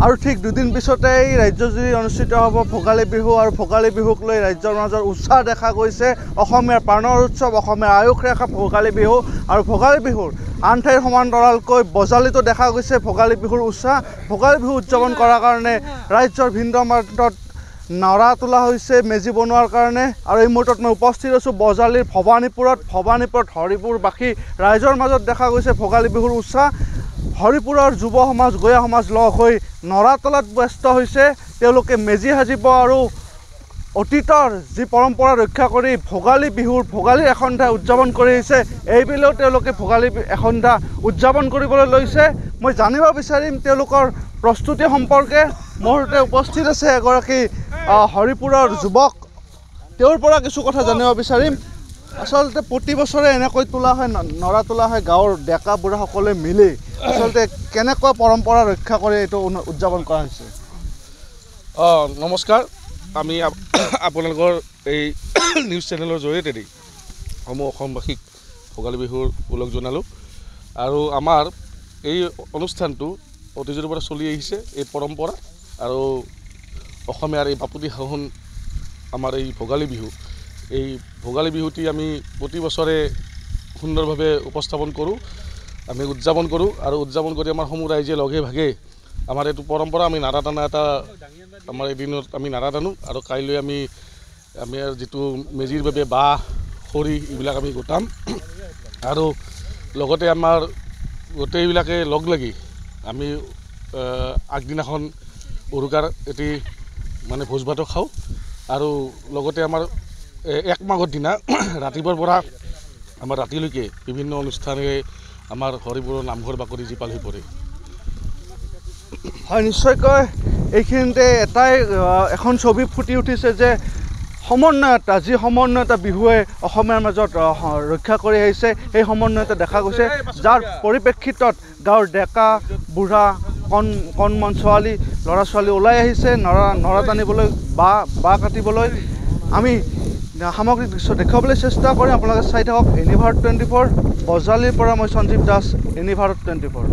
আৰু ঠিক দুদিন পিছতেই ৰাজ্যজুৰি অনুষ্ঠিত হ'ব ভোগালী বিহু আৰু ভোগালী বিহুক লৈ ৰাজ্যৰ মাজত উৎসাহ দেখা গৈছে। অসমীয়াৰ প্ৰাণৰ উৎসৱ, অসমীয়াৰ আয়ুস ৰেখা ভোগালী বিহু আৰু ভোগালী বিহুৰ আন ঠাইৰ সমান্তৰালকৈ বজালিতো দেখা গৈছে ভোগালী বিহুৰ উৎসাহ। ভোগালী বিহু উদযাপন কৰাৰ কাৰণে ৰাজ্যৰ ভিন্ন প্ৰান্তত নৰা তোলা হৈছে মেজি বনোৱাৰ কাৰণে। আৰু এই মুহূৰ্তত মই উপস্থিত আছোঁ বজালিৰ ভৱানীপুৰত হৰিপুৰবাসী ৰাইজৰ মাজত দেখা গৈছে ভোগালী বিহুৰ উৎসাহ। হৰিপুৰৰ যুৱ সমাজ, গঞা সমাজ লগ হৈ নৰা তোলাত ব্যস্ত হৈছে। তেওঁলোকে মেজি সাজিব আৰু অতীতৰ যি পৰম্পৰা ৰক্ষা কৰি ভোগালীৰ এসন্ধ্যা উদযাপন কৰি আহিছে, এইবেলিও তেওঁলোকে ভোগালী এসন্ধ্যা উদযাপন কৰিবলৈ লৈছে। মই জানিব বিচাৰিম তেওঁলোকৰ প্ৰস্তুতি সম্পৰ্কে। মোৰ সৈতে উপস্থিত আছে এগৰাকী হৰিপুৰৰ যুৱক, তেওঁৰ পৰা কিছু কথা জানিব বিচাৰিম। আচলতে প্ৰতি বছৰে এনেকৈ তোলা হয়, নৰা তোলা হয় গাঁৱৰ ডেকা বুঢ়া সকলোৱে মিলি। আচলতে কেনেকুৱা পৰম্পৰা ৰক্ষা কৰি এইটো উদযাপন কৰা হৈছে? নমস্কাৰ, আমি আপোনালোকৰ এই নিউজ চেনেলৰ জৰিয়তে সমূহ অসমবাসীক ভোগালী বিহুৰ ওলগ জনালোঁ। আৰু আমাৰ এই অনুষ্ঠানটো অতীজৰ পৰা চলি আহিছে এই পৰম্পৰা। আৰু অসমীয়াৰ এই বাপতি সাহোন আমাৰ এই ভোগালী বিহুটি আমি প্ৰতি বছৰে সুন্দৰভাৱে উপস্থাপন কৰোঁ, আমি উদযাপন কৰোঁ। আৰু উদযাপন কৰি আমাৰ সমূহ ৰাইজে লগে ভাগে আমাৰ এইটো পৰম্পৰা আমি নাৰা টানা এটা আমাৰ এদিনত আমি নাৰা টানো। আৰু কাইলৈ আমি যিটো মেজিৰ বাবে বাঁহ খৰি এইবিলাক আমি গোটাম। আৰু লগতে আমাৰ গোটেইবিলাকে লগ লাগি আমি আগদিনাখন উৰুকাৰ এটি মানে ভোজ ভাতো খাওঁ। আৰু লগতে আমাৰ 1 মাঘৰ দিনা ৰাতিপুৱাৰ পৰা আমাৰ ৰাতিলৈকে বিভিন্ন অনুষ্ঠানেৰে আমাৰ হৰিপুৰৰ নামঘৰ বাকৰি জীপাল হৈ পৰে। হয়, নিশ্চয়কৈ এইখিনিতে এখন ছবি ফুটি উঠিছে যে সমন্বয়তা বিহুৱে অসমীয়াৰ মাজত ৰক্ষা কৰি আহিছে। সেই সমন্বয়তা দেখা গৈছে, যাৰ পৰিপ্ৰেক্ষিতত গাঁৱৰ ডেকা বুঢ়া কণমান ছোৱালী ল'ৰা ছোৱালী ওলাই আহিছে নৰা টানিবলৈ, বাঁহ কাটিবলৈ। আমি সামগ্ৰিক দৃশ্য দেখুৱাবলৈ চেষ্টা কৰিম। আপোনালোকে চাই থাকক এনি ভাৰত 24। বজালিৰ পৰা মই সঞ্জীৱ দাস, এনি ভাৰত 24।